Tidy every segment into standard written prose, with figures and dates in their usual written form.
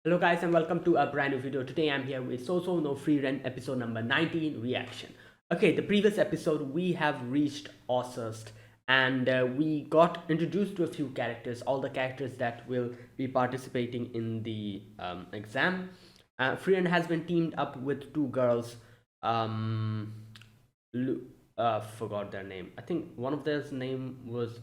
Hello guys and welcome to a brand new video. Today I'm here with Sousou no Frieren episode number 19 reaction. Okay, the previous episode we have reached Ossust and we got introduced to a few characters, all the characters that will be participating in the exam. Frieren has been teamed up with two girls. Um, forgot their name. I think one of their name was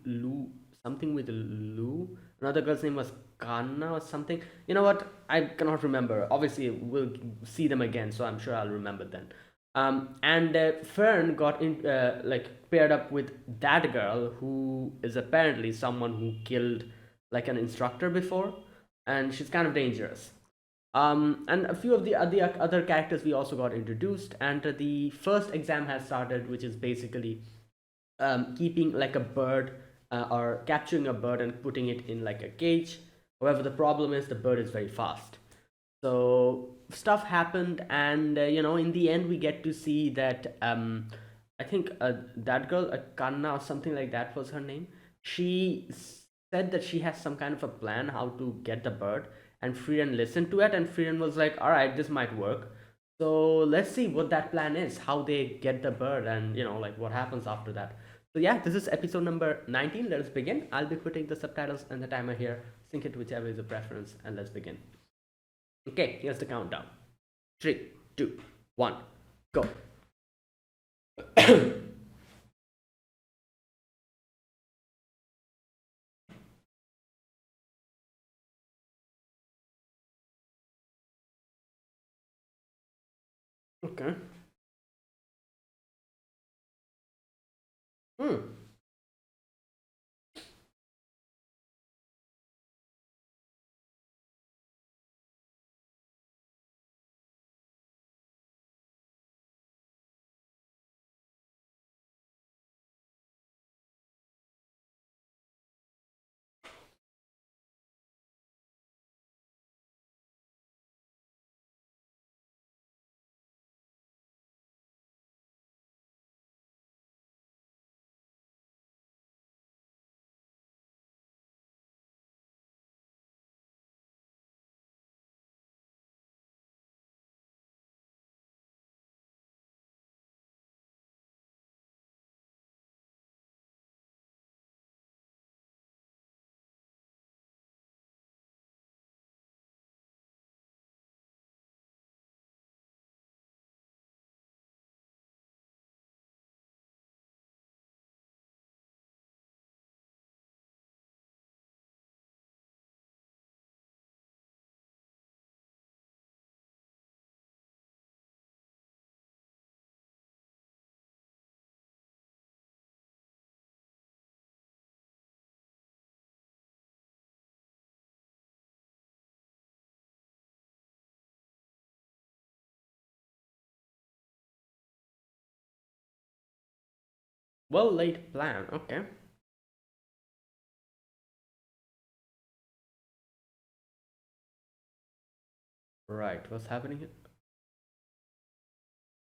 Lu, something with Lu. Another girl's name was Kana or something. You know what? I cannot remember. Obviously, we'll see them again, so I'm sure I'll remember then. And Fern got in, like paired up with that girl who is apparently someone who killed like an instructor before, and she's kind of dangerous. And a few of the other characters we also got introduced, and the first exam has started, which is basically keeping like a bird or capturing a bird and putting it in like a cage. However, the problem is the bird is very fast. So stuff happened, and in the end, we get to see that I think that girl, Kanna or something like that was her name. She said that she has some kind of a plan how to get the bird, and Frieren listened to it, and Frieren was like, "All right, this might work." So let's see what that plan is, how they get the bird, and like what happens after that. So yeah, this is episode number 19. Let us begin. I'll be putting the subtitles and the timer here. Sync it whichever is your preference, and let's begin. Okay, here's the countdown. Three, two, one, go. Okay. Hmm. Well laid plan. Okay. Right. What's happening here?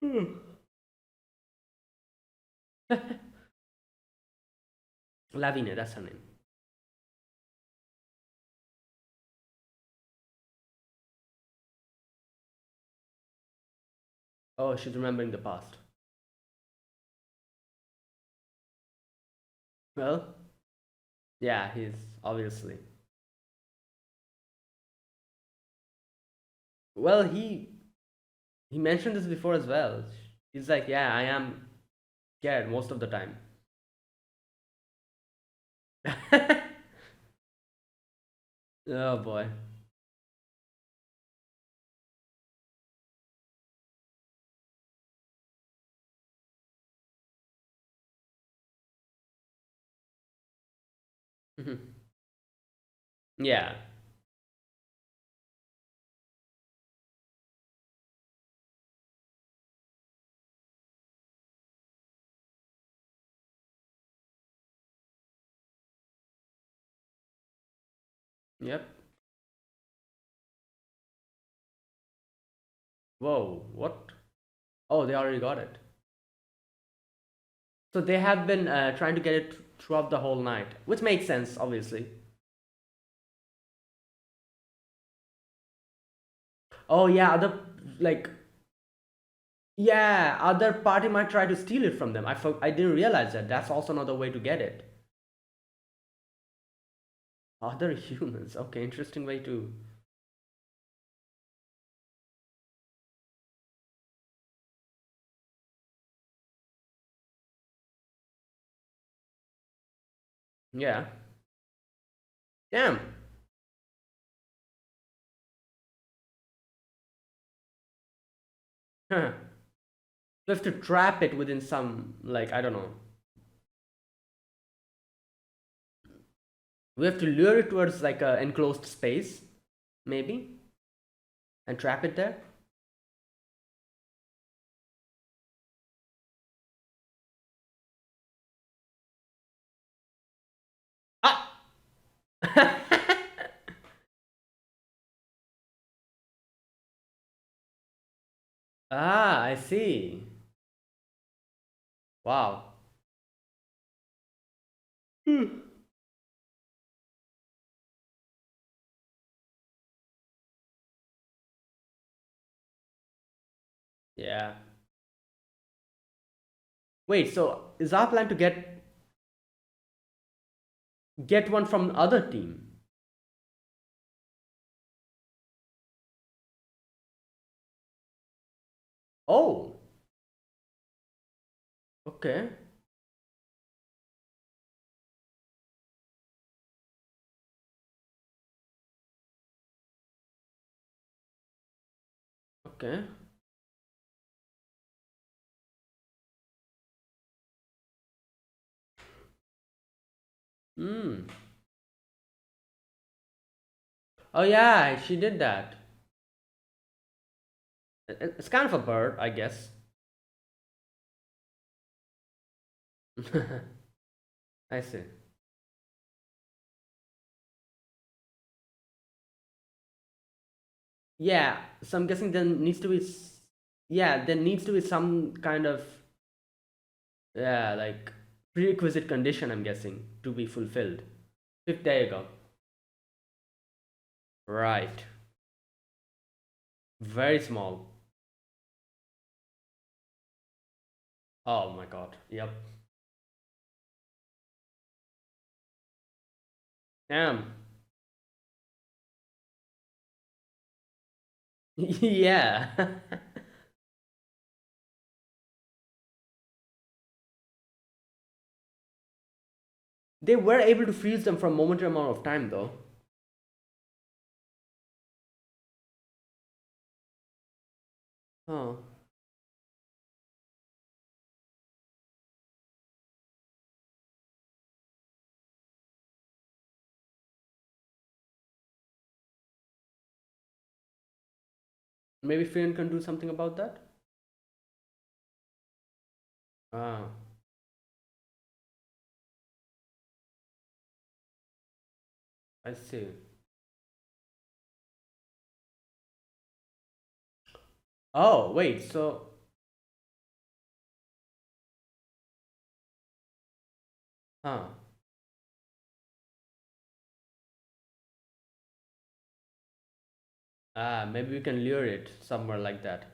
Hmm. Lavine, that's her name. Oh, she's remembering the past. Well, yeah, he's obviously. Well, he mentioned this before as well. He's like, yeah, I am scared most of the time. Oh boy. Yeah. Yep. Whoa. What? Oh, they already got it. So they have been trying to get it throughout the whole night, which makes sense, obviously. Oh yeah, other like yeah, other party might try to steal it from them. I didn't realize that. That's also another way to get it. Other humans. Okay, interesting way to. Yeah. Damn. Huh. We have to trap it within some like I don't know. We have to lure it towards like a enclosed space, maybe, and trap it there. Ah. Ah, I see. Wow. Hmm. Yeah. Wait, so is our plan to get one from the other team? Oh, okay. Okay. Hmm. Oh yeah, she did that. It's kind of a bird, I guess. I see. Yeah, so I'm guessing there needs to be yeah, there needs to be some kind of yeah, like prerequisite condition I'm guessing to be fulfilled. If there you go. Right. Very small. Oh my god. Yep. Damn. Yeah. They were able to freeze them for a momentary amount of time though. Oh. Maybe Frieren can do something about that? Ah, I see. Oh, wait, so huh. Ah, maybe we can lure it somewhere like that.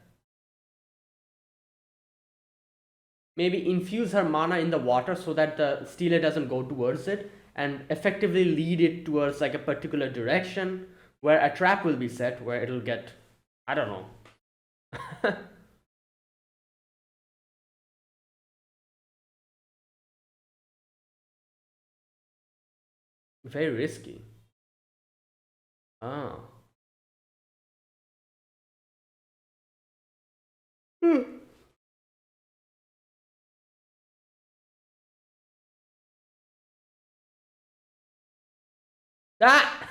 Maybe infuse her mana in the water so that the stealer doesn't go towards it and effectively lead it towards like a particular direction where a trap will be set where it'll get I don't know. Very risky. Ah. Ah!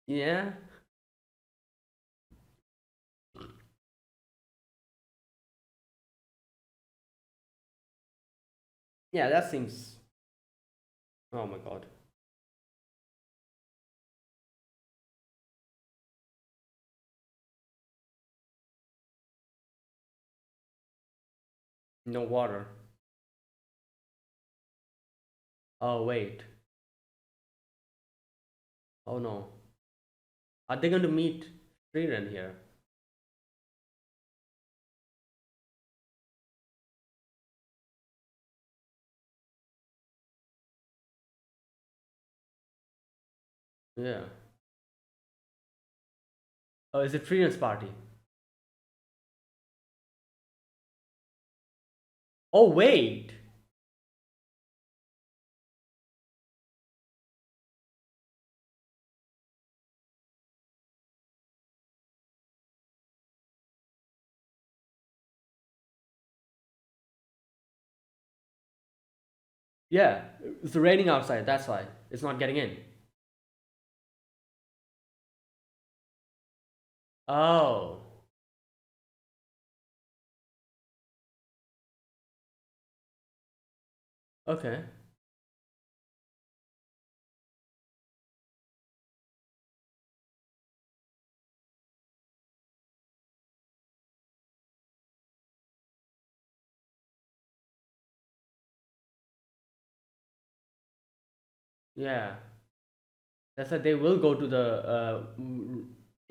Yeah. Yeah, that seems oh my god. No water. Oh wait. Oh no. Are they going to meet Frieren here? Yeah. Oh, is it Frieren's party? Oh wait. Yeah, it's raining outside. That's why it's not getting in. Oh. Okay. Yeah. That's why they will go to the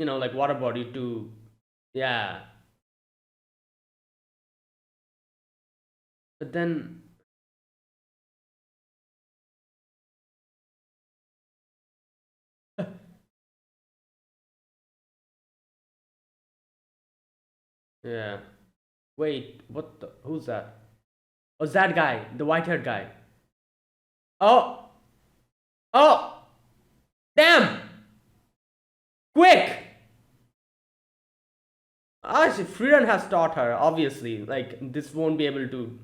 like water body to. Yeah. But then. Yeah. Wait. What? Who's that? Oh, it's that guy, the white-haired guy. Oh. Oh. Damn. Quick. Ah, Frieren has taught her. Obviously, like this won't be able to.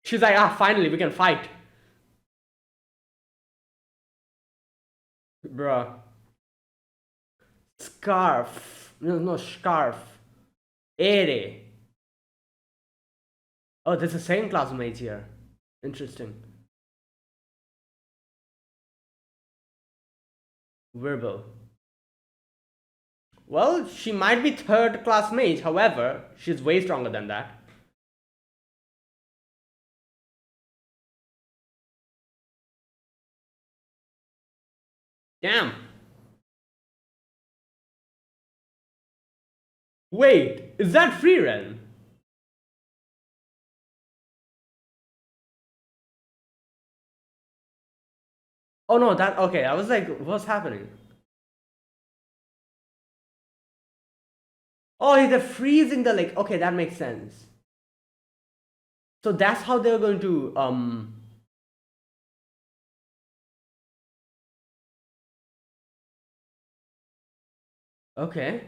She's like, ah, finally we can fight, bruh. Scarf. No, no, scarf. Ere. Oh, there's the same classmates here. Interesting. Verbal. Well, she might be third class mage, however, she's way stronger than that. Damn. Wait, is that Frieren? Oh no, that okay. I was like, what's happening? Oh, they're freezing the lake. Okay, that makes sense. So that's how they're going to okay.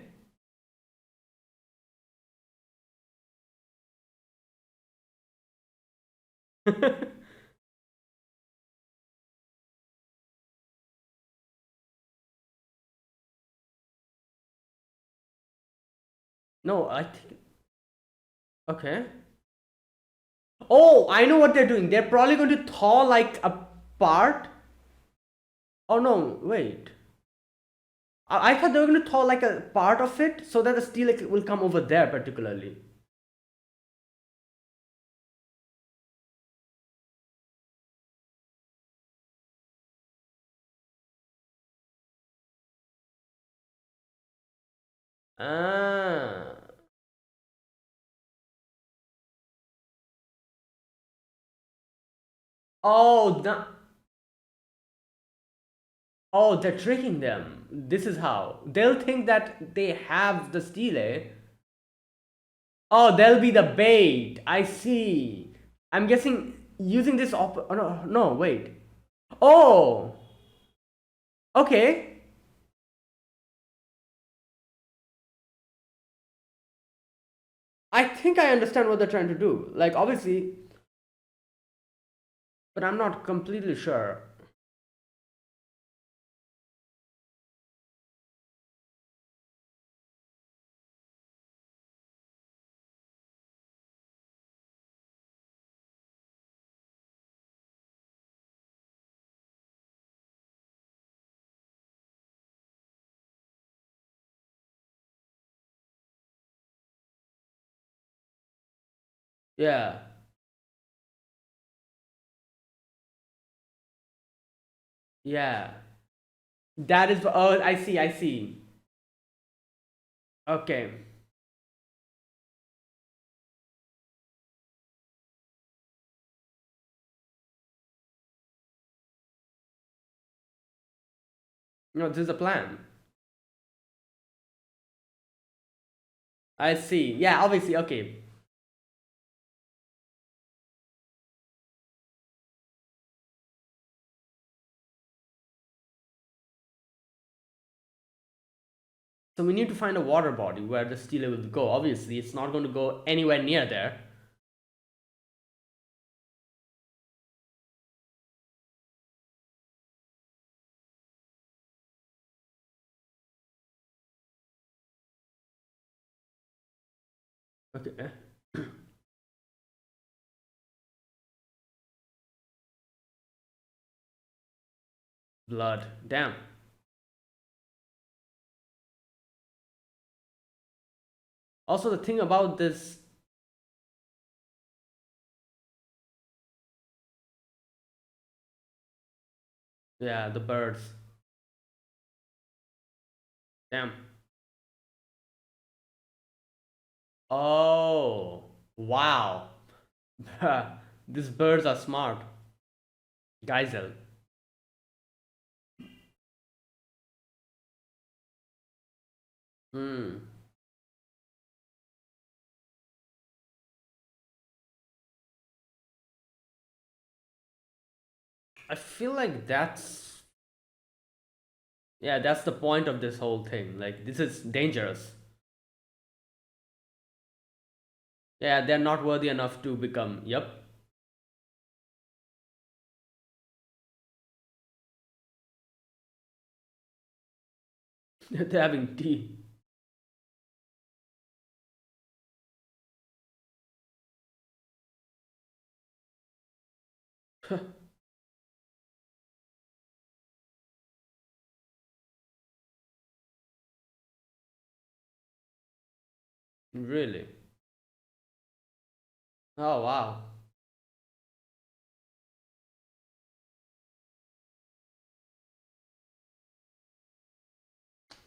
No, I think okay. Oh, I know what they're doing. They're probably going to thaw like a part. Oh no, wait. I thought they were going to thaw like a part of it so that the steel like, will come over there particularly. Ah. Oh, oh, they're tricking them. This is how. They'll think that they have the stele. Oh, they'll be the bait. I see. I'm guessing using this oh, no, no, wait. Oh, okay. I think I understand what they're trying to do. Like, obviously, but I'm not completely sure. Yeah. Yeah. That is. Oh, I see. I see. Okay. No, this is a plan. I see. Yeah. Obviously. Okay. So we need to find a water body where the stealer will go. Obviously, it's not going to go anywhere near there. Okay. Blood. Damn. Also, the thing about this. Yeah, the birds. Damn. Oh. Wow. These birds are smart. Geisel. Hmm. I feel like that's. Yeah, that's the point of this whole thing. Like, this is dangerous. Yeah, they're not worthy enough to become. Yep. They're having tea. Really? Oh, wow.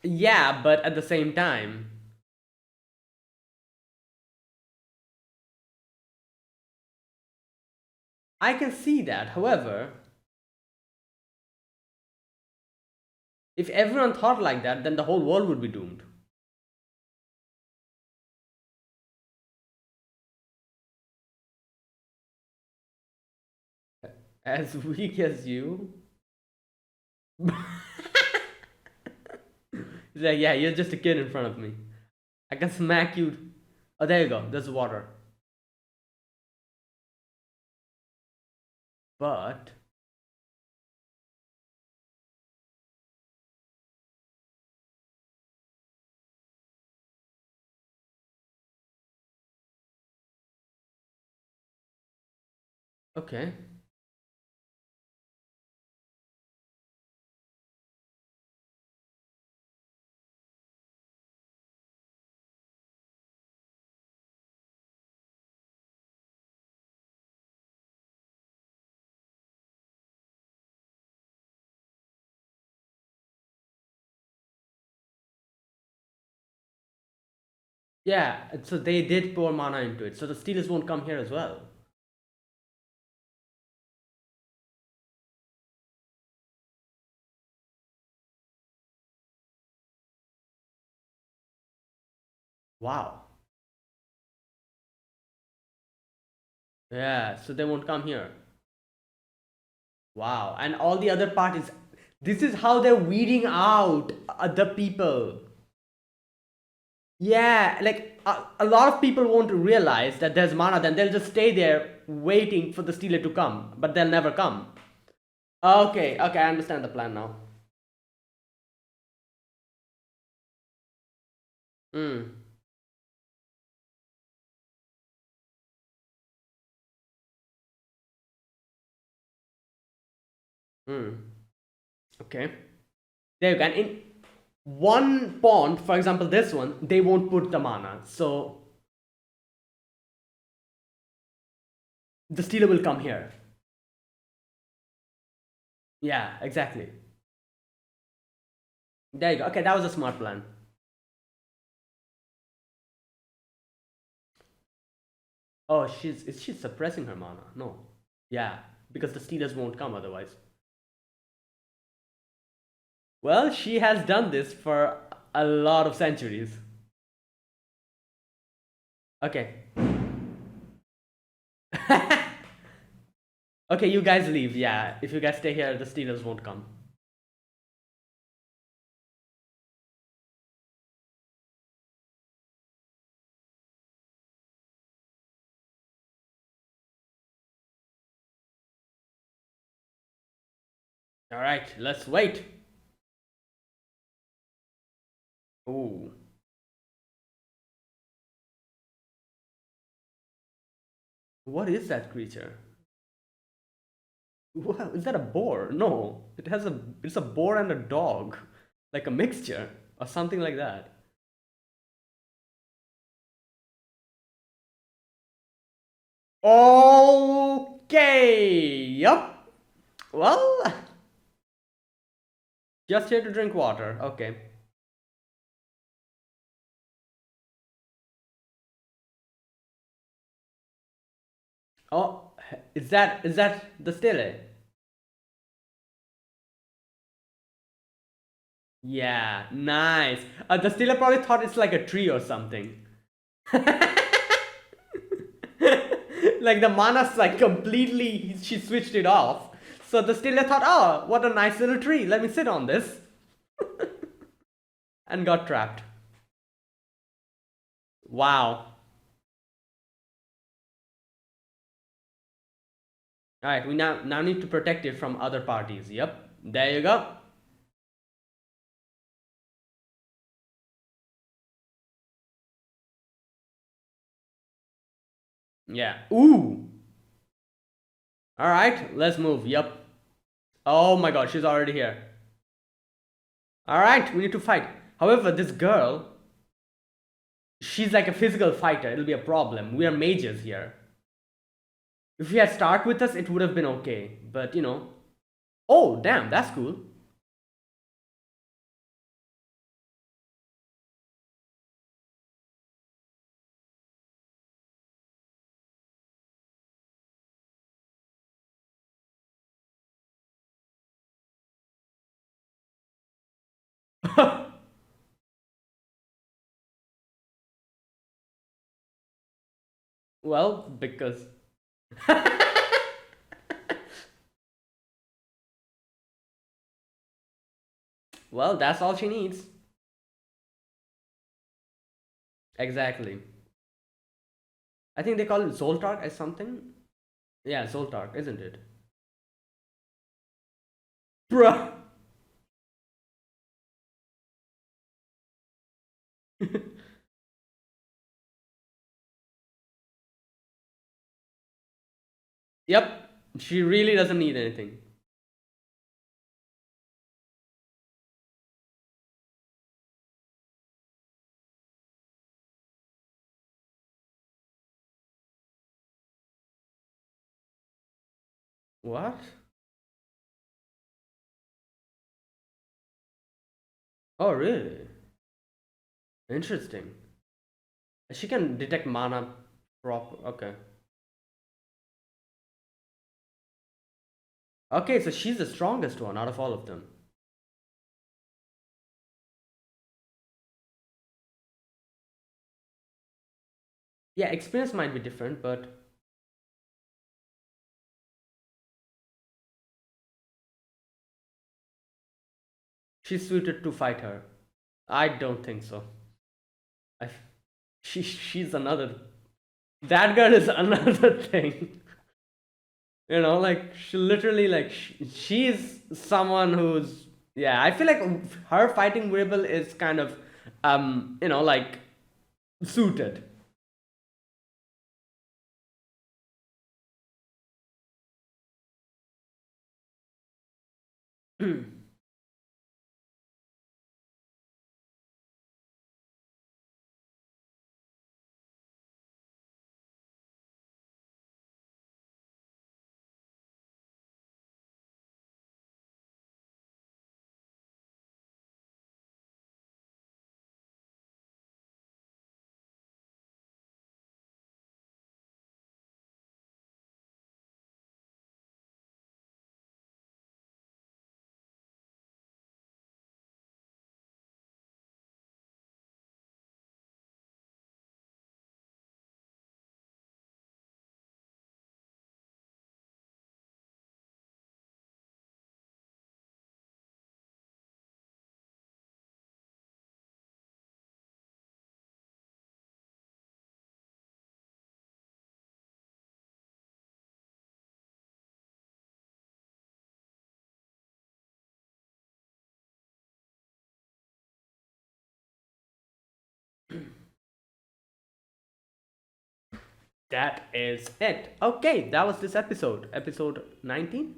Yeah, but at the same time, I can see that. However, if everyone thought like that, then the whole world would be doomed. As weak as you. He's like, yeah, you're just a kid in front of me. I can smack you. Oh, there you go. There's water. But, okay. Yeah, so they did pour mana into it. So the Steelers won't come here as well. Wow. Yeah, so they won't come here. Wow. And all the other parties. This is how they're weeding out other people. Yeah, like a lot of people won't realize that there's mana, then they'll just stay there waiting for the stealer to come, but they'll never come. Okay, okay, I understand the plan now. Hmm, hmm. Okay. There you go. And in one pond, for example, this one, they won't put the mana. So the stealer will come here. Yeah, exactly. There you go. Okay, that was a smart plan. Oh, is she suppressing her mana? No. Yeah, because the Steelers won't come otherwise. Well, she has done this for a lot of centuries. Okay. Okay, you guys leave. Yeah, if you guys stay here, the Steelers won't come. All right, let's wait. Ooh, what is that creature? What, is that a boar? No, it's a boar and a dog, like a mixture or something like that. Okay. Yup. Well, just here to drink water. Okay. Oh, is that the stele? Yeah, nice. The stele probably thought it's like a tree or something. Like the mana's like completely, she switched it off. So the stele thought, oh, what a nice little tree. Let me sit on this, and got trapped. Wow. All right, we now need to protect it from other parties. Yep. There you go. Yeah. Ooh. All right, let's move. Yep. Oh my god, she's already here. All right, we need to fight. However, this girl, she's like a physical fighter. It'll be a problem. We are mages here. If she had start with us, it would have been okay. But you know. Oh, damn, that's cool. Well, because. Well, that's all she needs. Exactly. I think they call it Zoltark as something. Yeah, Zoltark, isn't it? Bruh. Yep. She really doesn't need anything. What? Oh, really? Interesting. She can detect mana prop. Okay. Okay, so she's the strongest one out of all of them. Yeah, experience might be different, but she's suited to fight her. I don't think so. I, she's another. That girl is another thing. You know, like she literally like she's someone who's, yeah. I feel like her fighting dribble is kind of like suited. That is it. Okay, that was this episode 19.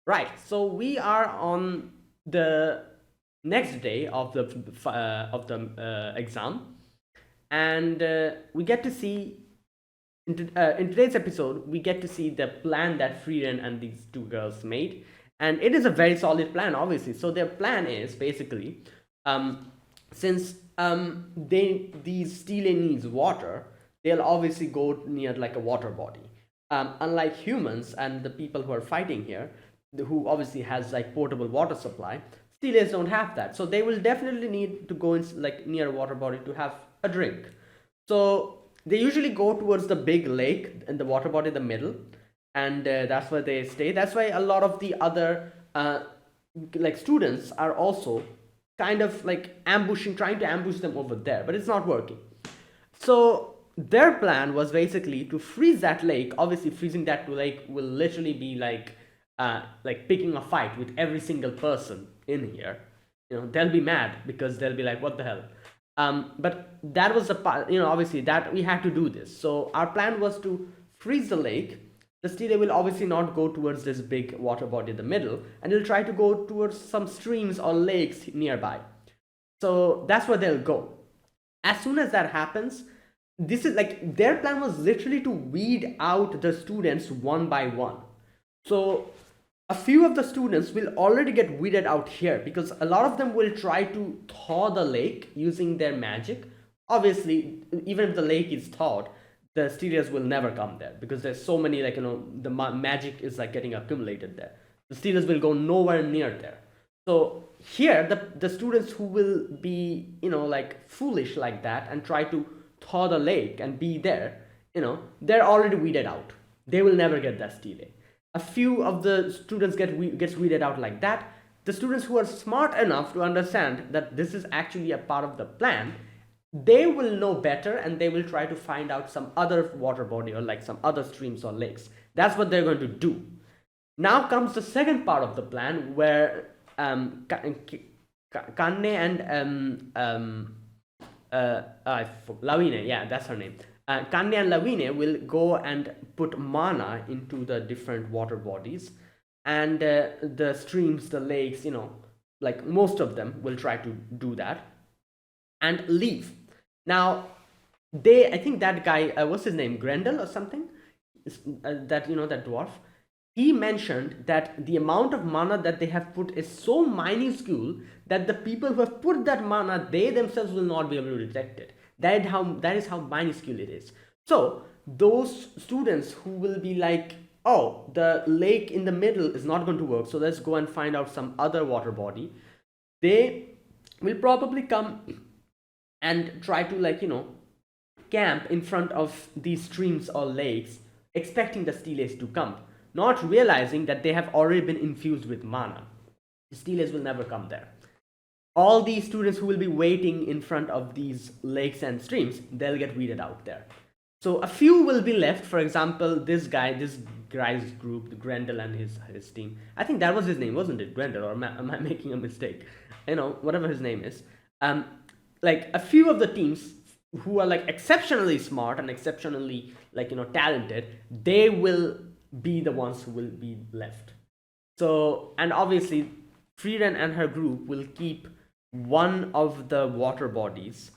Right. So we are on the next day of the exam, and we get to see in today's episode we get to see the plan that Frieren and these two girls made, and it is a very solid plan, obviously. So their plan is basically, um, since these Stele needs water, they'll obviously go near like a water body. Unlike humans and the people who are fighting here, who obviously has like portable water supply, Steelers don't have that. So they will definitely need to go in like near a water body to have a drink. So they usually go towards the big lake and the water body in the middle, and that's where they stay. That's why a lot of the other like students are also kind of like ambushing, trying to ambush them over there, but it's not working. So their plan was basically to freeze that lake. Obviously, freezing that lake will literally be like picking a fight with every single person in here. They'll be mad because they'll be like, "What the hell?" But that was the part. Obviously that we had to do this. So our plan was to freeze the lake. The Stele will obviously not go towards this big water body in the middle, and they'll try to go towards some streams or lakes nearby. So that's where they'll go. As soon as that happens, this is like their plan was literally to weed out the students one by one. So a few of the students will already get weeded out here because a lot of them will try to thaw the lake using their magic. Obviously, even if the lake is thawed, the steelers will never come there because there's so many, like, the magic is like getting accumulated there. The steelers will go nowhere near there. So here, the students who will be, like foolish like that and try to thaw the lake and be there, they're already weeded out. They will never get that stele. A few of the students gets weeded out like that. The students who are smart enough to understand that this is actually a part of the plan, they will know better and they will try to find out some other water body or like some other streams or lakes. That's what they're going to do. Now comes the second part of the plan where Kanne and Lawine, yeah, that's her name. Kanne and Lawine will go and put mana into the different water bodies, and the streams, the lakes, like most of them will try to do that and leave. Now, I think that guy, what's his name, Grendel or something, that that dwarf. He mentioned that the amount of mana that they have put is so minuscule that the people who have put that mana, they themselves will not be able to detect it. That is how minuscule it is. So those students who will be like, oh, the lake in the middle is not going to work, so let's go and find out some other water body, they will probably come and try to camp in front of these streams or lakes, expecting the steles to come, not realizing that they have already been infused with mana. The steles will never come there. All these students who will be waiting in front of these lakes and streams, they'll get weeded out there. So a few will be left. For example, this guy's group, the Grendel and his team. I think that was his name, wasn't it? Grendel, or am I making a mistake? Whatever his name is. Like a few of the teams who are like exceptionally smart and exceptionally talented, they will be the ones who will be left. So, and obviously Frieren and her group will keep one of the water bodies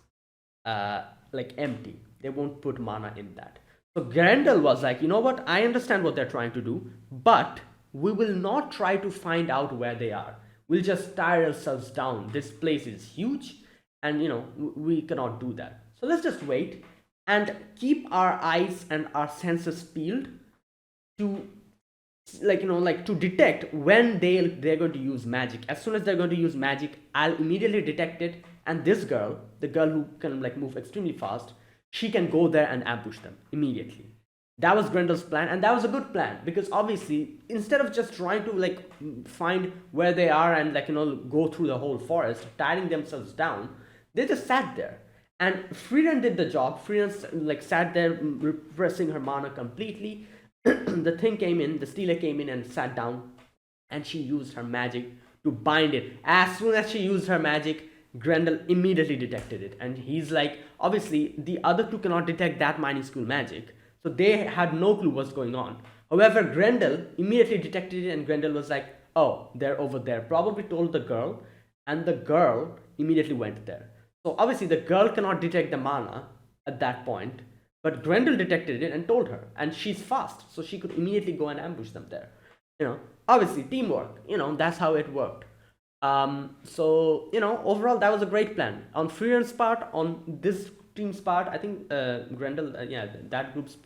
empty. They won't put mana in that. So Grendel was like, you know what, I understand what they're trying to do, but we will not try to find out where they are. We'll just tire ourselves down. This place is huge and we cannot do that. So let's just wait and keep our eyes and our senses peeled to to detect when they're going to use magic. As soon as they're going to use magic, I'll immediately detect it, and this girl, the girl who can move extremely fast, she can go there and ambush them immediately. That was Grendel's plan, and that was a good plan because obviously instead of just trying to find where they are and go through the whole forest, tiring themselves down, they just sat there. And Frieren did the job. Frieren sat there repressing her mana completely. The Stele came in and sat down, and she used her magic to bind it. As soon as she used her magic, Grendel immediately detected it, and he's like, obviously the other two cannot detect that minuscule magic, So they had no clue what's going on. However, Grendel immediately detected it, and Grendel was like, "Oh, they're over there." Probably told the girl, and the girl immediately went there. So obviously, the girl cannot detect the mana at that point, but Grendel detected it and told her, and she's fast, so she could immediately go and ambush them there. Obviously teamwork. That's how it worked. So overall that was a great plan on Frieren's part, on this team's part. I think Grendel, yeah, that group's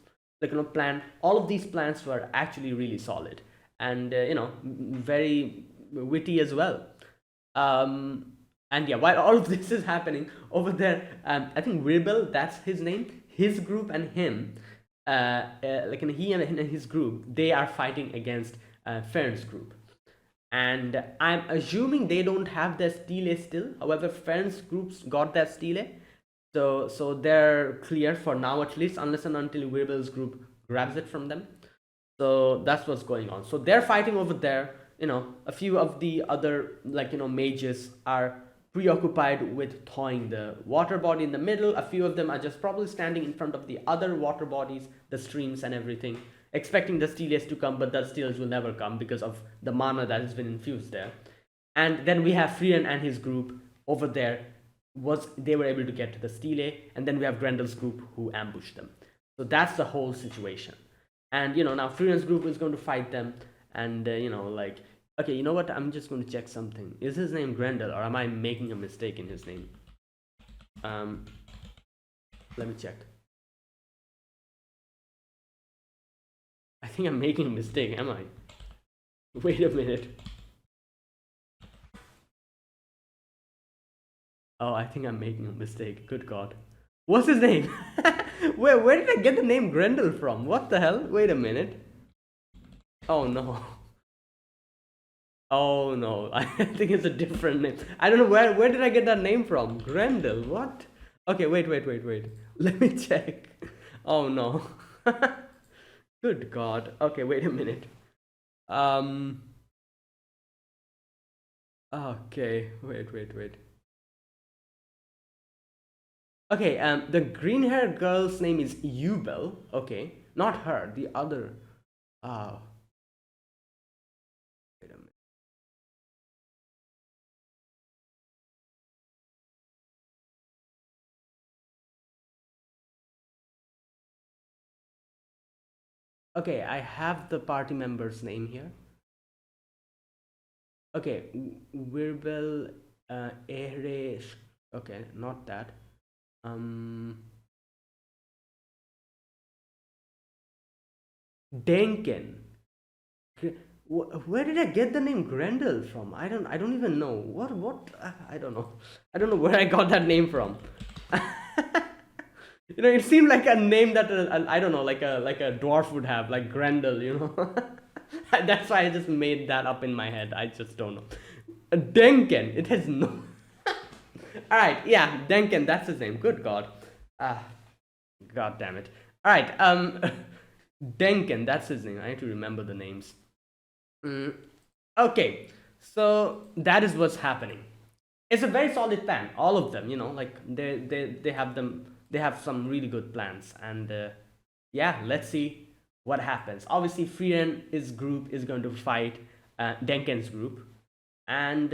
plan. All of these plans were actually really solid and very witty as well. And yeah, while all of this is happening over there, I think Rebel, that's his name, his group and him, he and his group, they are fighting against Fern's group. And I'm assuming they don't have their stele still. However, Fern's groups got their stele, so they're clear for now at least, unless and until Rebel's group grabs it from them. So that's what's going on. So they're fighting over there. A few of the other mages are preoccupied with thawing the water body in the middle. A few of them are just probably standing in front of the other water bodies, the streams and everything, expecting the steles to come, but the steles will never come because of the mana that has been infused there. And then we have Frieren and his group over there. They were able to get to the stele, and then we have Grendel's group who ambushed them. So that's the whole situation. And now Frieren's group is going to fight them, and okay, you know what? I'm just going to check something. Is his name Grendel, or am I making a mistake in his name? Let me check. I think I'm making a mistake, am I? Wait a minute. Oh, I think I'm making a mistake. Good God. What's his name? Where did I get the name Grendel from? What the hell? Wait a minute. Oh no. Oh no. I think it's a different name. I don't know where did I get that name from? Grendel. What? Okay, wait. Let me check. Oh no. Good God. Okay, wait a minute. Okay, wait. Okay, the green haired girl's name is Yubel. Okay, not her, the other. Oh, wait a minute. Okay, I have the party member's name here. Okay, Wirbel Ehre. Okay, not that. Denken. Where did I get the name Grendel from? I don't even know. What? I don't know. I don't know where I got that name from. It seemed like a name that I don't know, like a dwarf would have, like Grendel. That's why I just made that up in my head. I just don't know. Denken. It has no. All right, yeah, Denken. That's his name. Good God. God damn it. All right, Denken. That's his name. I need to remember the names. Okay, so that is what's happening. It's a very solid plan. All of them, like they have some really good plans, and yeah, let's see what happens. Obviously, Frieren's group is going to fight Denken's group, and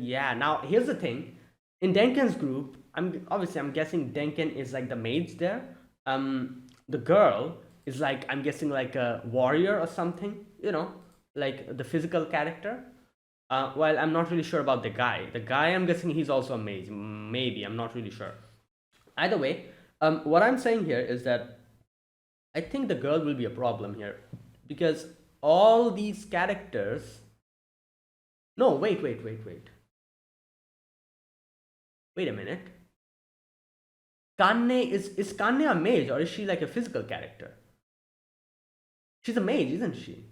yeah. Now here's the thing: in Denken's group, I'm guessing Denken is like the mage there. The girl is like, I'm guessing, like a warrior or something. Like the physical character. Well, I'm not really sure about the guy. The guy, I'm guessing he's also a mage. Maybe, I'm not really sure. Either way, what I'm saying here is that I think the girl will be a problem here, because all these characters. No, wait. Wait a minute. Kanne is Kanne a mage, or is she like a physical character? She's a mage, isn't she?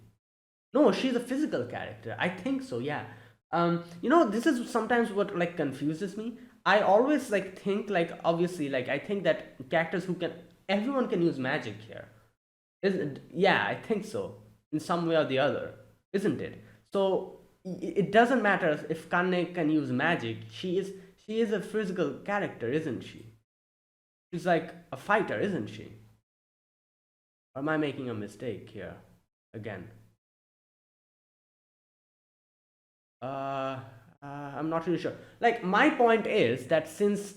No, she's a physical character. I think so. Yeah. This is sometimes what like confuses me. I always like think, like, obviously, like, I think that characters who can everyone can use magic here. Isn't? Yeah, I think so. In some way or the other, isn't it? So it doesn't matter if Kanne can use magic. She is a physical character, isn't she? She's like a fighter, isn't she? Or am I making a mistake here again? Uh, I'm not really sure. Like, my point is that since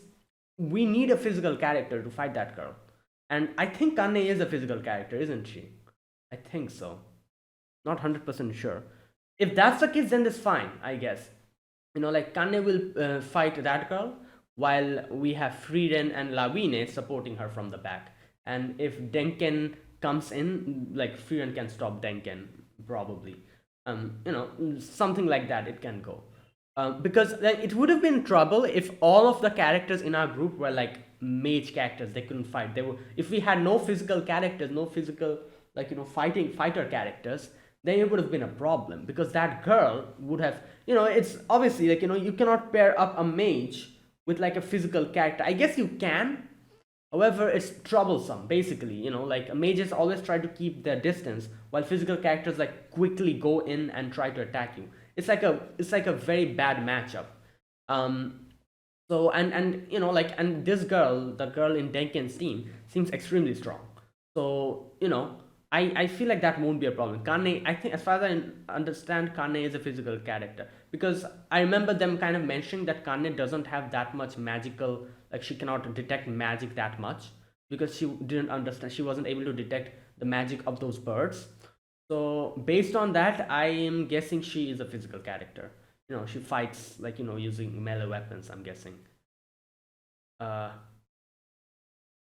we need a physical character to fight that girl, and I think Kane is a physical character, isn't she? I think so. Not 100% sure. If that's the case, then that's fine, I guess. Like Kane will fight that girl while we have Frieren and Lawine supporting her from the back. And if Denken comes in, like Frieren can stop Denken, probably. Something like that it can go. Because like, it would have been trouble if all of the characters in our group were like mage characters. They couldn't fight. They were if we had no physical characters, no physical like fighter characters, then it would have been a problem because that girl would have it's obviously like you cannot pair up a mage with like a physical character. I guess you can. However, it's troublesome. Basically, like mages always try to keep their distance, while physical characters like quickly go in and try to attack you. It's like a very bad matchup. Um, so like and this girl, the girl in Denken's team, seems extremely strong. So I feel like that won't be a problem. Kane, I think, as far as I understand, Kane is a physical character because I remember them kind of mentioning that Kane doesn't have that much magical, like she cannot detect magic that much because she didn't understand, she wasn't able to detect the magic of those birds. So based on that, I am guessing she is a physical character. She fights like using melee weapons. I'm guessing. Uh,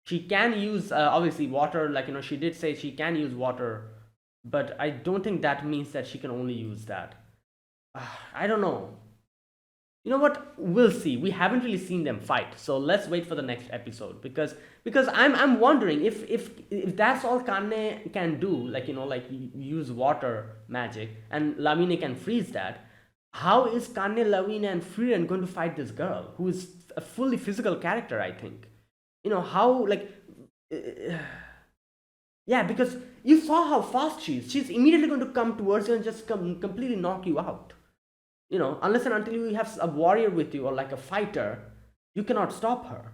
she can use obviously water, like she did say she can use water, but I don't think that means that she can only use that. I don't know. You know what, we'll see. We haven't really seen them fight, so let's wait for the next episode because I'm wondering if that's all Kane can do, like like use water magic and Lamine can freeze that. How is Kane, Lavina and Frieren going to fight this girl who is a fully physical character? I think how like uh, yeah, because you saw how fast she is. She's immediately going to come towards you and just completely knock you out. Unless and until you have a warrior with you or like a fighter, you cannot stop her.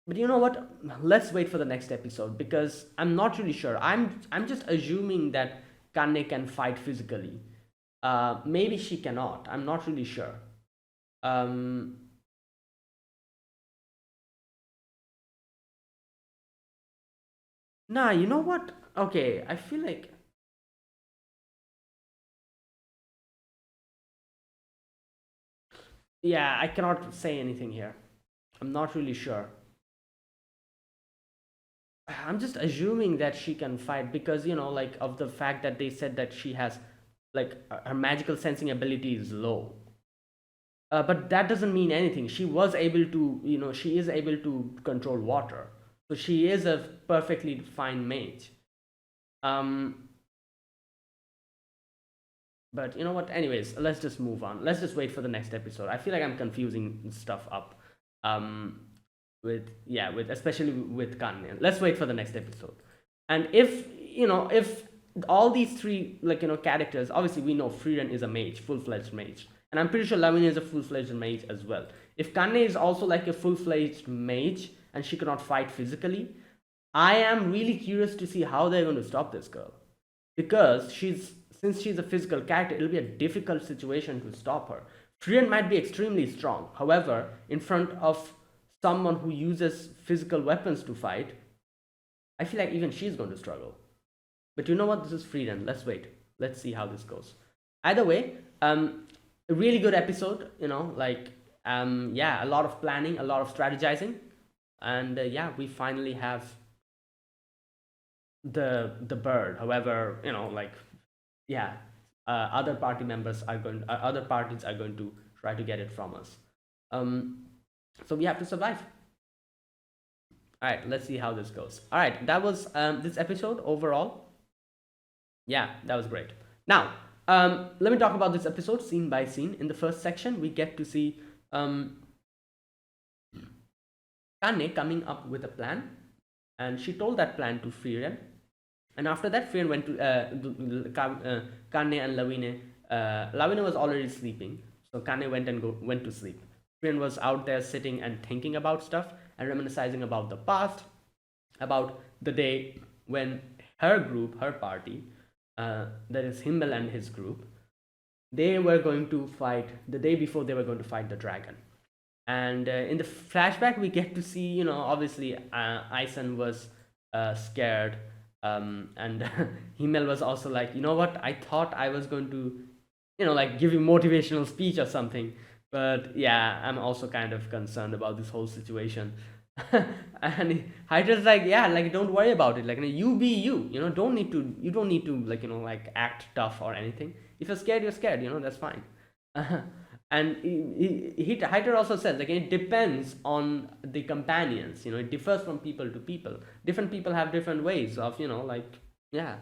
But you know what, let's wait for the next episode because I'm not really sure. I'm just assuming that Kane can fight physically. Maybe she cannot, I'm not really sure. um Nah, you know what? Okay, I feel like, yeah, I cannot say anything here. I'm not really sure. I'm just assuming that she can fight because, like of the fact that they said that she has, like, her magical sensing ability is low. But that doesn't mean anything. She was able to, she is able to control water. So she is a perfectly fine mage. Um, but you know what? Anyways, let's just move on. Let's just wait for the next episode. I feel like I'm confusing stuff up. Um, with especially with Kanye. Let's wait for the next episode. And if all these three like characters, obviously we know Frieren is a mage, full-fledged mage, and I'm pretty sure Lavin is a full-fledged mage as well. If Kanye is also like a full-fledged mage and she cannot fight physically, I am really curious to see how they're going to stop this girl because since she's a physical character, it'll be a difficult situation to stop her. Frieren might be extremely strong. However, in front of someone who uses physical weapons to fight, I feel like even she's going to struggle. But you know what? This is Frieren. Let's wait. Let's see how this goes. Either way, a really good episode. Yeah, a lot of planning, a lot of strategizing, and yeah, we finally have the bird. However, like, yeah, other other parties are going to try to get it from us. Um, so we have to survive. All right, let's see how this goes. All right, that was this episode overall. Yeah, that was great. Now, let me talk about this episode scene by scene. In the first section, we get to see Kane coming up with a plan, and she told that plan to Frieren. And after that, Frieren went to Kane and Lavine. Lavine was already sleeping, so Kane went to sleep. Frieren was out there sitting and thinking about stuff and reminiscing about the past, about the day when her group, her party, that is Himmel and his group, they were going to fight the day before they were going to fight the dragon. And in the flashback, we get to see, obviously, Aizen was scared, and Himmel was also like, you know what? I thought I was going to, like give you motivational speech or something, but yeah, I'm also kind of concerned about this whole situation. And Hydra's like, yeah, like don't worry about it. Like, you be you. You don't need to like like act tough or anything. If you're scared, you're scared. That's fine. And Hyder also says like it depends on the companions. It differs from people to people. Different people have different ways of like, yeah.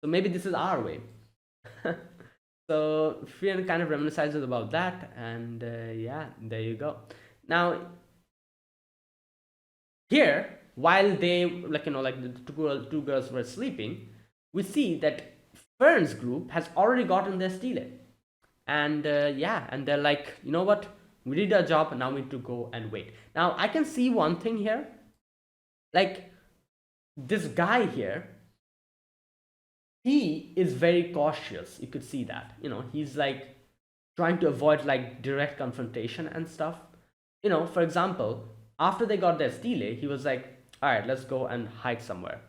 So maybe this is our way. So Frieren kind of reminisces about that, and yeah, there you go. Now here, while they like like the two girls were sleeping, we see that Fern's group has already gotten their stele, and yeah, and they're like, you know what, we did our job, now we need to go and wait. Now I can see one thing here, like this guy here, he is very cautious. You could see that, he's like trying to avoid like direct confrontation and stuff. For example, after they got their stele, he was like, all right, let's go and hide somewhere.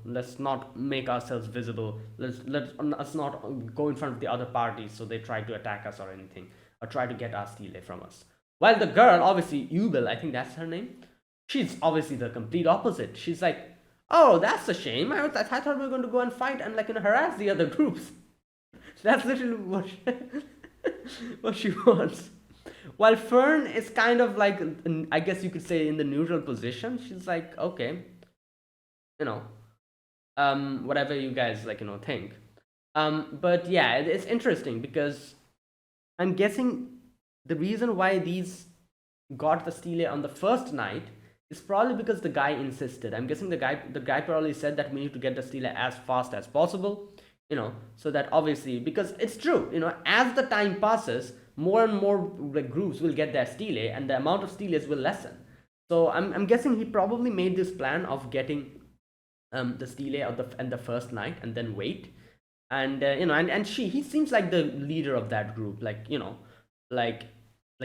Let's not make ourselves visible. Let's not go in front of the other parties so they try to attack us or anything, or try to get our stele from us. While the girl, obviously Yubel, I think that's her name, she's obviously the complete opposite. She's like, oh, that's a shame. I thought we were going to go and fight and like harass the other groups. That's literally what what she wants. While Fern is kind of like, I guess you could say, in the neutral position. She's like, okay, you know, whatever you guys like, think. But yeah, it's interesting because I'm guessing the reason why these got the stele on the first night is probably because the guy insisted. I'm guessing the guy probably said that we need to get the stele as fast as possible, so that obviously, because it's true, as the time passes, more and more like groups will get their stele and the amount of steles will lessen. So I'm guessing he probably made this plan of getting the stele of the first night and then wait. And and he seems like the leader of that group, like like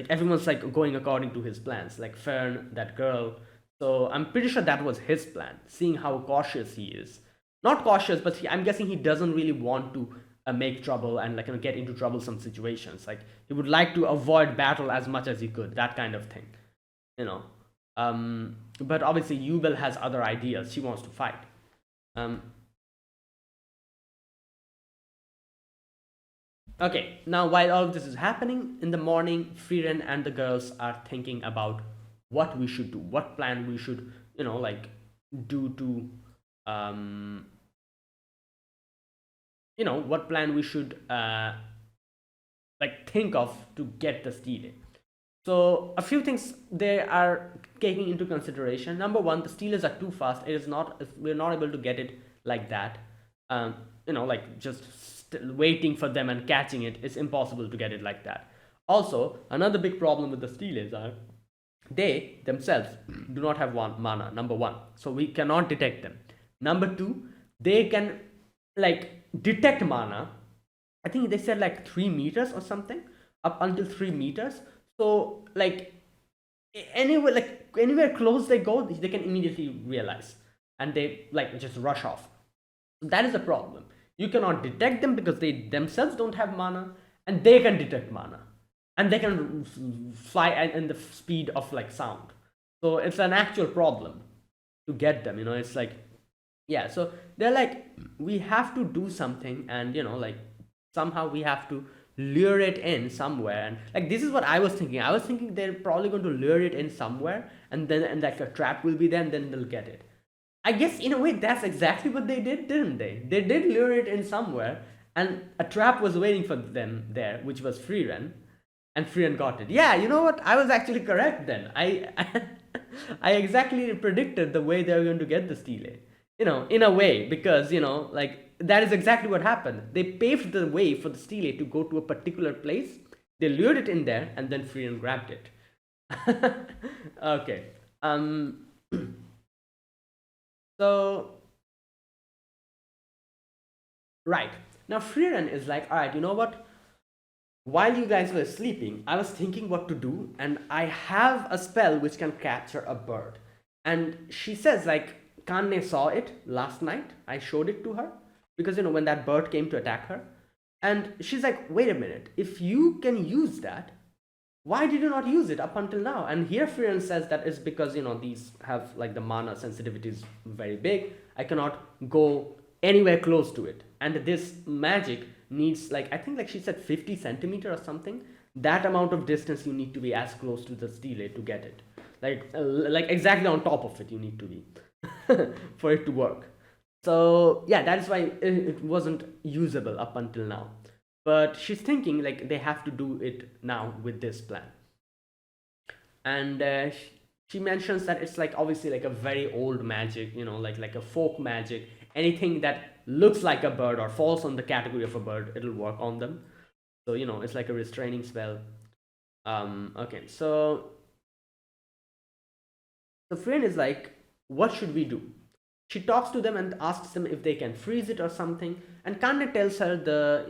everyone's like going according to his plans, like Fern, that girl. So I'm pretty sure that was his plan, seeing how cautious he is. Not cautious, but I'm guessing he doesn't really want to make trouble and like get into troublesome situations. Like he would like to avoid battle as much as he could, that kind of thing, you know. But obviously Yubel has other ideas. She wants to fight. Um, okay, now while all of this is happening in the morning, Frieren and the girls are thinking about what we should do, what plan we should, like do to what plan we should like think of to get the stele. So a few things they are taking into consideration. Number one, the steelers are too fast. It is not, we're not able to get it like that. Like just waiting for them and catching it. It's impossible to get it like that. Also, another big problem with the steelers are they themselves do not have one mana. Number one, so we cannot detect them. Number two, they can like detect mana. I think they said like 3 meters or something, up until 3 meters. So like anywhere close they go, they can immediately realize, and they like just rush off. So that is a problem. You cannot detect them because they themselves don't have mana, and they can detect mana, and they can fly in the speed of like sound. So it's an actual problem to get them. It's like, yeah. So they're like, we have to do something, and like somehow we have to lure it in somewhere. And like this is what I was thinking. I was thinking they're probably going to lure it in somewhere, and then like a trap will be there, and then they'll get it. I guess in a way that's exactly what they did, didn't they? They did lure it in somewhere, and a trap was waiting for them there, which was Frieren, and Frieren got it. Yeah, you know what? I was actually correct then. I exactly predicted the way they were going to get the stele. In a way, because like that is exactly what happened. They paved the way for the stele to go to a particular place. They lured it in there, and then Frieren grabbed it. Okay. So right now, Frieren is like, all right, you know what? While you guys were sleeping, I was thinking what to do, and I have a spell which can capture a bird. And she says, like, Kanne saw it last night. I showed it to her because, when that bird came to attack her. And she's like, wait a minute, if you can use that, why did you not use it up until now? And here Frieren says that it's because, these have like the mana sensitivity is very big. I cannot go anywhere close to it. And this magic needs, like, I think, like she said, 50 centimeter or something. That amount of distance you need to be as close to the stele to get it. Like exactly on top of it you need to be for it to work. So yeah, that is why it wasn't usable up until now. But she's thinking like they have to do it now with this plan. And she mentions that it's like obviously like a very old magic, like a folk magic. Anything that looks like a bird or falls on the category of a bird, it'll work on them. So it's like a restraining spell. Okay, so Friend is like, what should we do? She talks to them and asks them if they can freeze it or something. And Kanye tells her the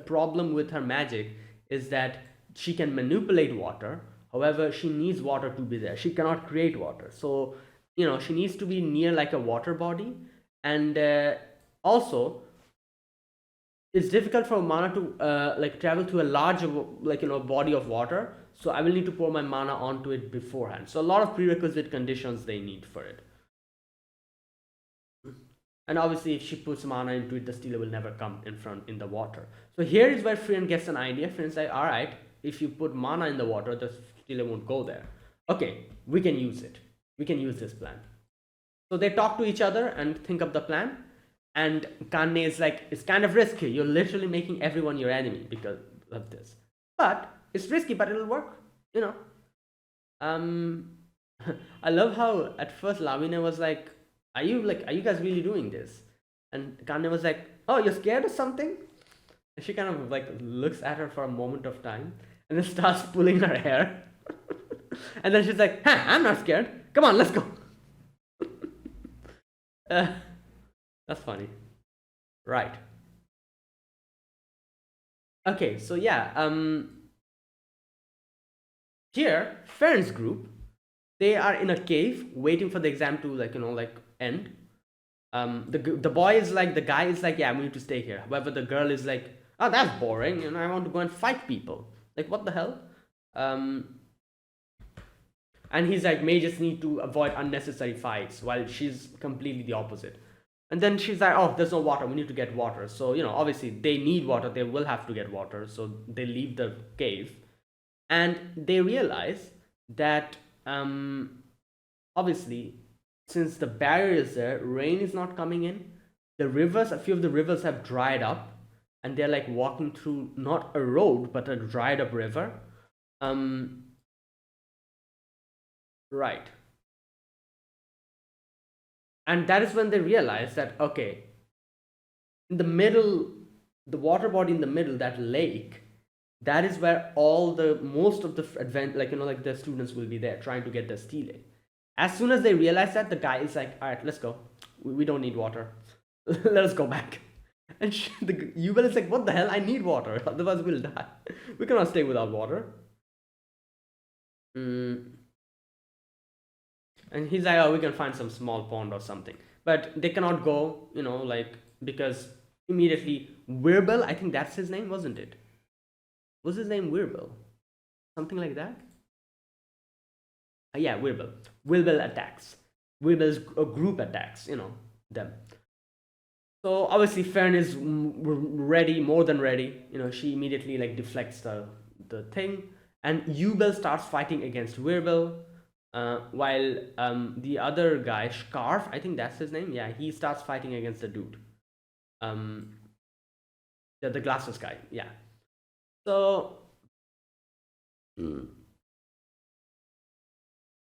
problem with her magic is that she can manipulate water. However, she needs water to be there. She cannot create water. So, she needs to be near like a water body. And also, it's difficult for mana to like travel to a large body of water. So I will need to pour my mana onto it beforehand. So a lot of prerequisite conditions they need for it. And obviously, if she puts mana into it, the stele will never come in front in the water. So here is where Friend gets an idea. Friend's like, all right, if you put mana in the water, the stele won't go there. Okay, we can use it. We can use this plan. So they talk to each other and think up the plan. And Kanne is like, it's kind of risky. You're literally making everyone your enemy because of this. But it's risky, but it'll work. I love how at first Lavina was like, are you guys really doing this? And Kanne was like, oh, you're scared of something? And she kind of like looks at her for a moment of time and then starts pulling her hair. And then she's like, huh, I'm not scared. Come on, let's go. That's funny. Right. Okay, so yeah, here, Feren's group, they are in a cave waiting for the exam to end. The boy is like, the guy is like, yeah, I'm going to stay here. However, the girl is like, oh, that's boring. I want to go and fight people. Like, what the hell? And he's like, may just need to avoid unnecessary fights, while she's completely the opposite. And then she's like, oh, there's no water. We need to get water. So, obviously they need water. They will have to get water. So they leave the cave. And they realize that, obviously, since the barrier is there, rain is not coming in. The rivers, a few of the rivers have dried up. And they're like walking through not a road, but a dried up river. Right. And that is when they realize that, okay, in the middle, the water body in the middle, that lake, that is where most of the the students will be there trying to get the stele. As soon as they realize that, the guy is like, all right, let's go. We don't need water. Let us go back. And Yubel is like, what the hell? I need water. Otherwise we'll die. We cannot stay without water. And he's like, oh, we can find some small pond or something. But they cannot go, because immediately Wirbel, I think that's his name, wasn't it? Was his name Wirbel? Something like that? Yeah, Wirbel. Wirbel attacks. Wirbel's group attacks, them. So obviously Fern is ready, more than ready. She immediately deflects the thing. And Yubel starts fighting against Wirbel. While the other guy, Scarf, I think that's his name. Yeah, he starts fighting against the dude. The glasses guy. Yeah. So.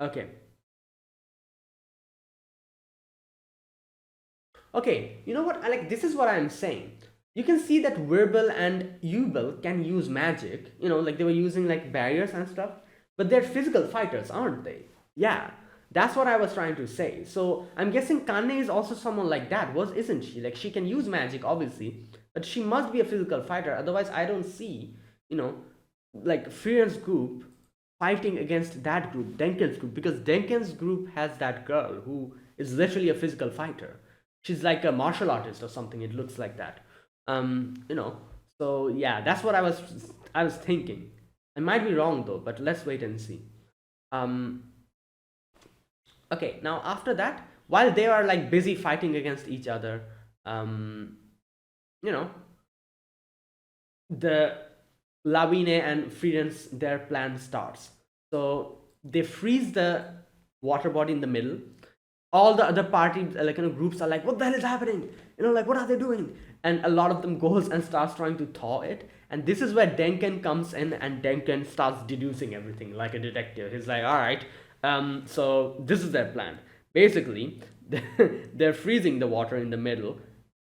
Okay. Okay, you know what? This is what I'm saying. You can see that Wirbel and Yubel can use magic. They were using barriers and stuff. But they're physical fighters, aren't they? Yeah. That's what I was trying to say. So I'm guessing Kane is also someone like that, was isn't she? Like she can use magic, obviously, but she must be a physical fighter. Otherwise, I don't see, you know, like Frieren's group fighting against that group, Denken's group, because Denken's group has that girl who is literally a physical fighter. She's like a martial artist or something. It looks like that. You know. So yeah, that's what I was thinking. I might be wrong though, but let's wait and see. Um, okay, now after that, while they are like busy fighting against each other, um, you know, the Lawine and Frieden's their plan starts. So they freeze the water body in the middle. All the other party like groups are like, what the hell is happening? Like what are they doing? And a lot of them goes and starts trying to thaw it. And this is where Denken comes in, and Denken starts deducing everything like a detective. He's like, all right, so this is their plan. Basically, they're freezing the water in the middle.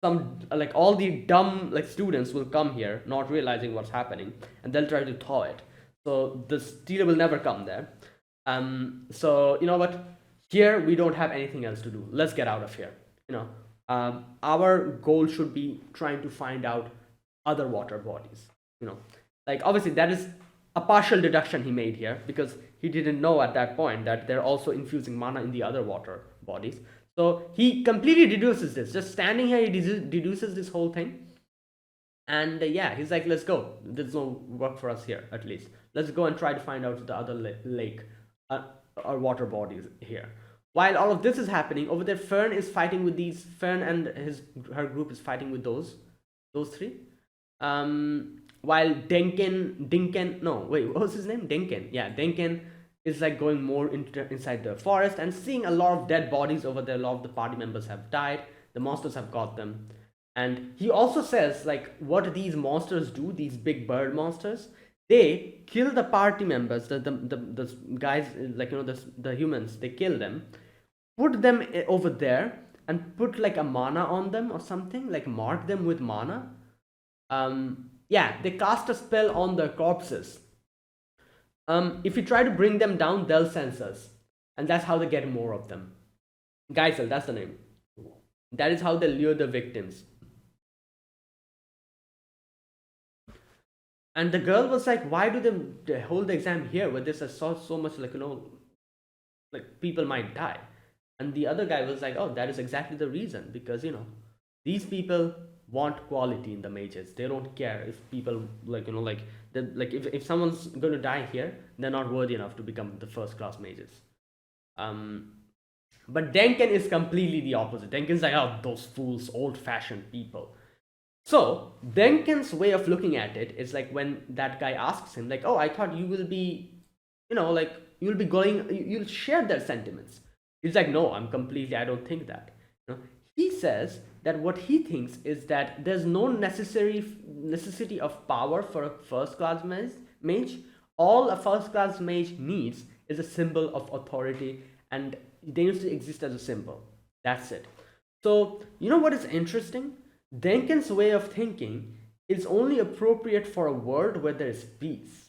Some like all the dumb like students will come here not realizing what's happening, and they'll try to thaw it, so the stealer will never come there. So you know what, here we don't have anything else to do, let's get out of here. Our goal should be trying to find out other water bodies. Like obviously that is a partial deduction he made here, because he didn't know at that point that they're also infusing mana in the other water bodies. So he completely deduces this. Just standing here, he deduces this whole thing. And yeah, he's like, let's go. There's no work for us here, at least. Let's go and try to find out the other lake or water bodies here. While all of this is happening, over there, Fern is fighting with these. Fern and her group is fighting with those three. While Dinken, no, wait, what was his name? Dinken. Yeah, Dinken is like going more inside the forest and seeing a lot of dead bodies over there. A lot of the party members have died. The monsters have got them. And he also says like what these monsters do, these big bird monsters, they kill the party members, the guys, like the humans, they kill them, put them over there and put like a mana on them or something, like mark them with mana. Yeah, they cast a spell on the corpses. If you try to bring them down, they'll sense us, and that's how they get more of them. Geisel, that's the name. That is how they lure the victims. And the girl was like, why do they hold the exam here where there's so much like like people might die? And the other guy was like, oh, that is exactly the reason, because these people want quality in the mages. They don't care if people like if someone's going to die here, they're not worthy enough to become the first class mages. But Denken is completely the opposite. Denken's like, oh, those fools, old fashioned people. So Denken's way of looking at it is like when that guy asks him like, oh, I thought you will be like you'll be going, you'll share their sentiments. He's like, no, I don't think that. He says that what he thinks is that there's no necessity of power for a first class mage. All a first class mage needs is a symbol of authority, and they need to exist as a symbol. That's it. So what is interesting? Denken's way of thinking is only appropriate for a world where there is peace.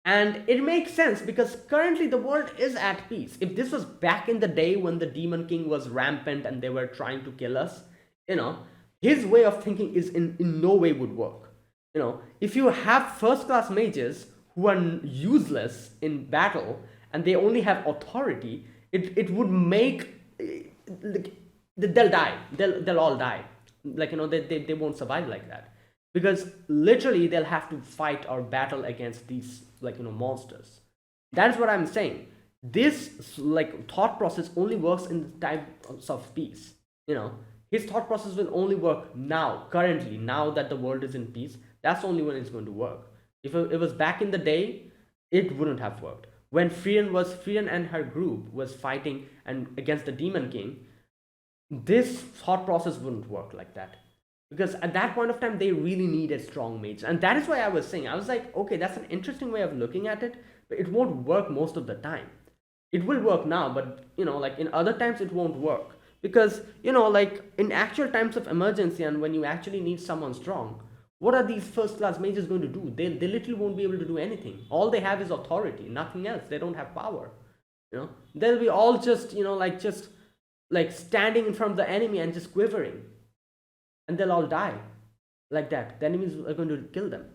And it makes sense because currently the world is at peace. If this was back in the day when the Demon King was rampant and they were trying to kill us, his way of thinking is in no way would work. If you have first class mages who are useless in battle and they only have authority, it would make, they'll die. They'll all die. Like, they won't survive like that. Because literally they'll have to fight or battle against these monsters. That's what I'm saying. This like thought process only works in the times of peace. His thought process will only work now, currently, now that the world is in peace. That's only when it's going to work. If it was back in the day, it wouldn't have worked. When Frieren and her group was fighting and against the Demon King, this thought process wouldn't work like that. Because at that point of time, they really needed strong mages. And that is why I was saying, I was like, okay, that's an interesting way of looking at it, but it won't work most of the time. It will work now, but, like in other times, it won't work. Because, like in actual times of emergency and when you actually need someone strong, what are these first class mages going to do? They literally won't be able to do anything. All they have is authority, nothing else. They don't have power. They'll be all just just like standing in front of the enemy and just quivering, and they'll all die like that. The enemies are going to kill them.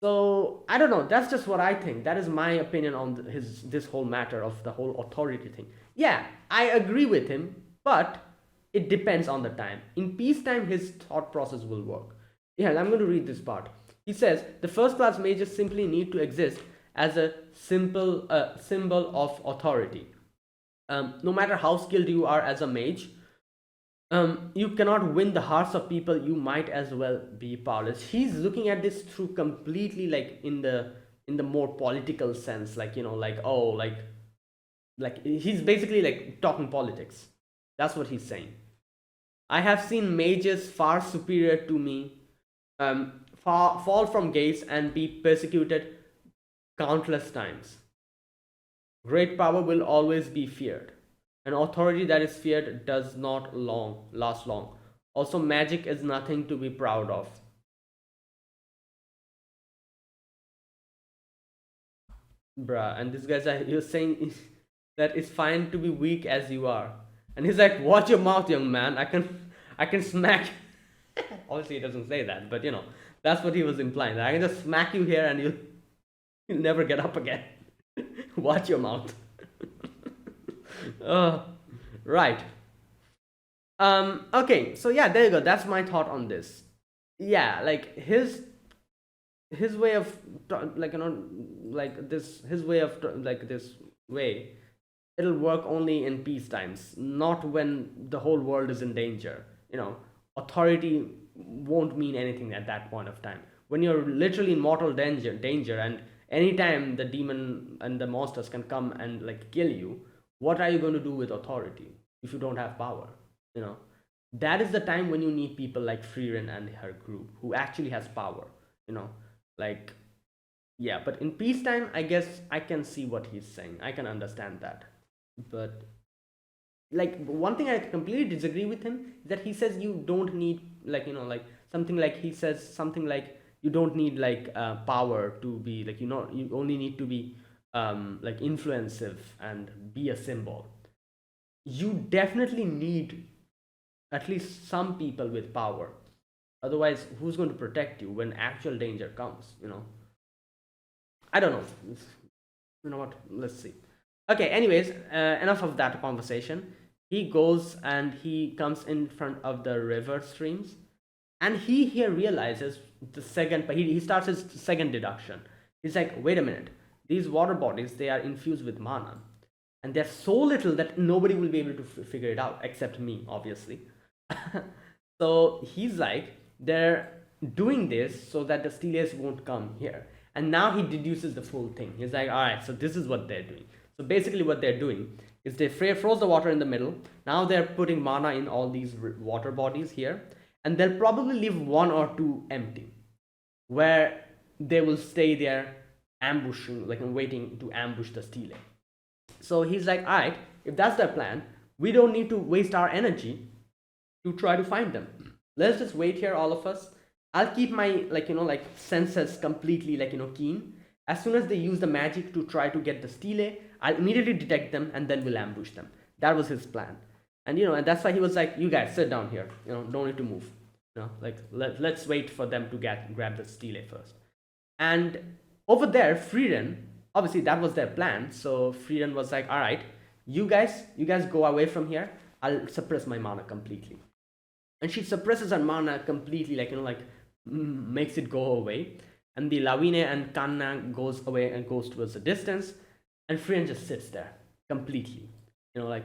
So I don't know. That's just what I think. That is my opinion on his this whole matter of the whole authority thing. Yeah, I agree with him, but it depends on the time. In peacetime, his thought process will work. Yeah, I'm going to read this part. He says the first class mages simply need to exist as a simple symbol of authority. No matter how skilled you are as a mage, you cannot win the hearts of people. You might as well be powerless. He's looking at this through completely like in the more political sense, like like, oh, like he's basically like talking politics. That's what he's saying. I have seen mages far superior to me fall from gates and be persecuted countless times. Great power will always be feared. An authority that is feared does not last long. Also, magic is nothing to be proud of. Bruh, and this guy's like, you're saying that it's fine to be weak as you are. And he's like, watch your mouth, young man. I can smack. Obviously, he doesn't say that, but that's what he was implying. I can just smack you here and you'll never get up again. Watch your mouth. uh, right. Okay, so yeah, there you go. That's my thought on this. Yeah, like his way of like like this his way of like this way, it'll work only in peace times, not when the whole world is in danger. Authority won't mean anything at that point of time. When you're literally in mortal danger, and anytime the demon and the monsters can come and like kill you, what are you going to do with authority if you don't have power? You know, that is the time when you need people like Frieren and her group who actually has power. You know, like yeah. But in peacetime, I guess I can see what he's saying. I can understand that. But like one thing I completely disagree with him is that he says you don't need like like something like he says something like you don't need like power to be like you only need to be like influensive and be a symbol. You definitely need at least some people with power, otherwise who's going to protect you when actual danger comes. I don't know. You know what, let's see. Okay, anyways, enough of that conversation. He goes and he comes in front of the river streams, and he here realizes the second he starts his second deduction. He's like, wait a minute, these water bodies, they are infused with mana, and they're so little that nobody will be able to figure it out except me, obviously. So he's like, they're doing this so that the Steelies won't come here. And now he deduces the full thing. He's like, all right, so this is what they're doing. So basically what they're doing is they froze the water in the middle. Now they're putting mana in all these water bodies here, and they'll probably leave one or two empty, where they will stay there ambushing, like waiting to ambush the Stele. So he's like, all right, if that's their plan, we don't need to waste our energy to try to find them. Let's just wait here, all of us. I'll keep my like senses completely keen. As soon as they use the magic to try to get the Stele, I'll immediately detect them and then we'll ambush them. That was his plan. And that's why he was like, you guys sit down here. Don't need to move. Like let's wait for them to grab the Stele first. And over there, Frieren, obviously that was their plan. So Frieren was like, all right, you guys go away from here. I'll suppress my mana completely. And she suppresses her mana completely, makes it go away. And the Lawine and Kanna goes away and goes towards the distance. And Frieren just sits there completely,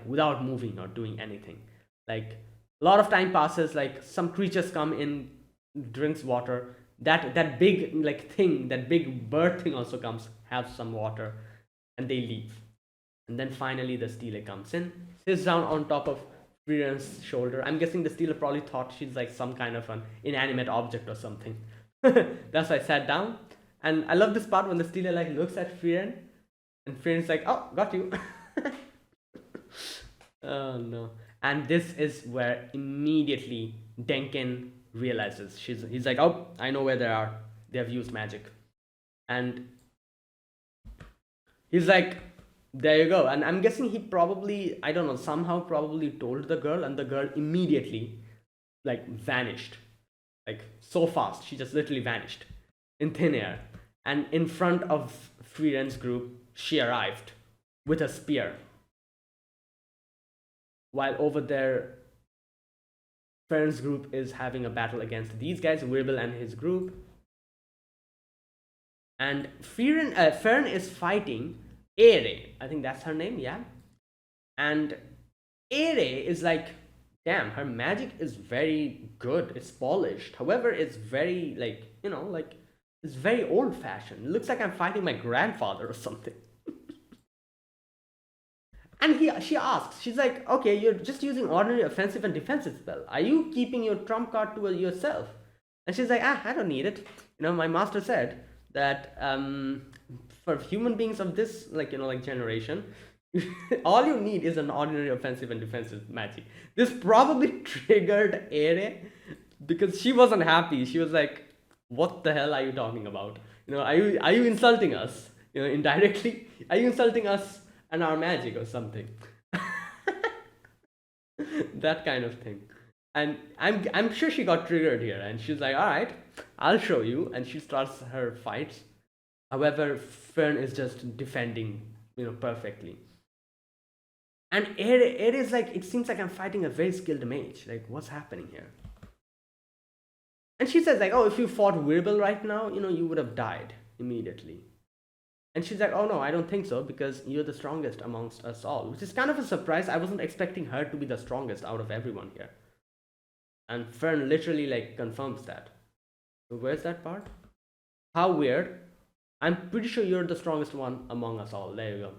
without moving or doing anything. Like a lot of time passes, like some creatures come in, drinks water. That big thing, that big bird thing also comes, has some water, and they leave. And then finally the Stele comes in, sits down on top of Frieren's shoulder. I'm guessing the Stele probably thought she's like some kind of an inanimate object or something. That's why I sat down. And I love this part when the Stele looks at Frieren, and Frieren's like, oh, got you. Oh no. And this is where immediately Denken realizes he's like, oh, I know where they are. They have used magic. And he's like, There you go. And I'm guessing he probably, I don't know, somehow probably told the girl, and the girl immediately like vanished. Like so fast. She just literally vanished in thin air. And in front of Frieren's group, she arrived with a spear. While over there, Frieren's group is having a battle against these guys, Wirbel and his group. And Frieren is fighting Ere. I think that's her name, yeah. And Ere is like, damn, her magic is very good. It's polished. However, it's very like, like it's very old fashioned. It looks like I'm fighting my grandfather or something. And she asks, she's like, okay, you're just using ordinary offensive and defensive spell. Are you keeping your trump card to yourself? And she's like, I don't need it. My master said that for human beings of this, like, like generation, all you need is an ordinary offensive and defensive magic. This probably triggered Ere because she wasn't happy. She was like, what the hell are you talking about? Are you insulting us? Indirectly, are you insulting us and our magic or something? That kind of thing. And I'm sure she got triggered here, and she's like, all right, I'll show you. And she starts her fight. However, Fern is just defending, perfectly. And it is like, it seems like I'm fighting a very skilled mage. Like, what's happening here? And she says like, oh, if you fought Wirbel right now, you would have died immediately. And she's like, oh no, I don't think so, because you're the strongest amongst us all. Which is kind of a surprise. I wasn't expecting her to be the strongest out of everyone here. And Fern literally like confirms that. So where's that part? How weird. I'm pretty sure you're the strongest one among us all. There you go.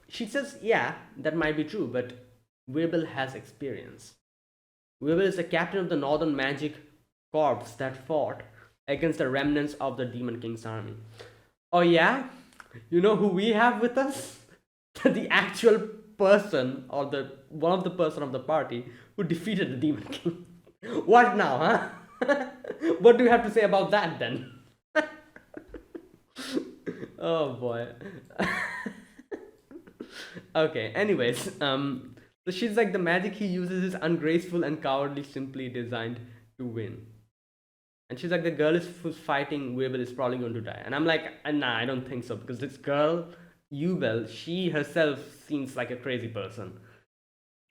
She says, yeah, that might be true, but Wirbel has experience. Wirbel is the captain of the Northern Magic Corps that fought against the remnants of the Demon King's army. Oh yeah? You know who we have with us? The actual person, or one of the person of the party who defeated the Demon King. What now, huh? What do you have to say about that then? Oh boy. Okay, anyways, so she's like, the magic he uses is ungraceful and cowardly, simply designed to win. And she's like, the girl who's fighting Wirbel is probably going to die. And I'm like, nah, I don't think so, because this girl, Yubel, she herself seems like a crazy person.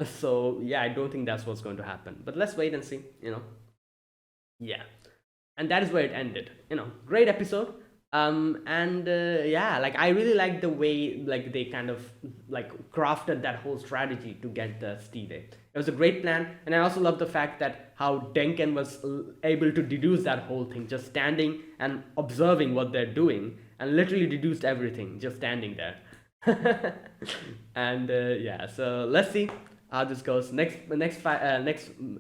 So yeah, I don't think that's what's going to happen. But let's wait and see, Yeah. And that is where it ended. Great episode. Yeah, like I really like the way like they kind of like crafted that whole strategy to get the Steve. It was a great plan, and I also love the fact that how Denken was able to deduce that whole thing, just standing and observing what they're doing, and literally deduced everything just standing there. And yeah, so let's see how this goes. Next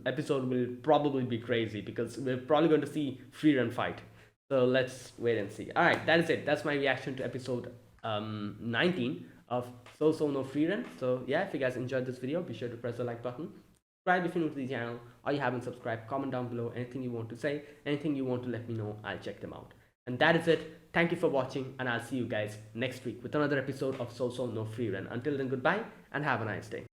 episode will probably be crazy, because we're probably going to see Frieren fight. So let's wait and see. Alright, that is it. That's my reaction to episode 19 of Sousou no Frieren. So yeah, if you guys enjoyed this video, be sure to press the like button. Subscribe if you're new to the channel, or you haven't subscribed. Comment down below anything you want to say, anything you want to let me know. I'll check them out. And that is it. Thank you for watching, and I'll see you guys next week with another episode of Sousou no Frieren. Until then, goodbye and have a nice day.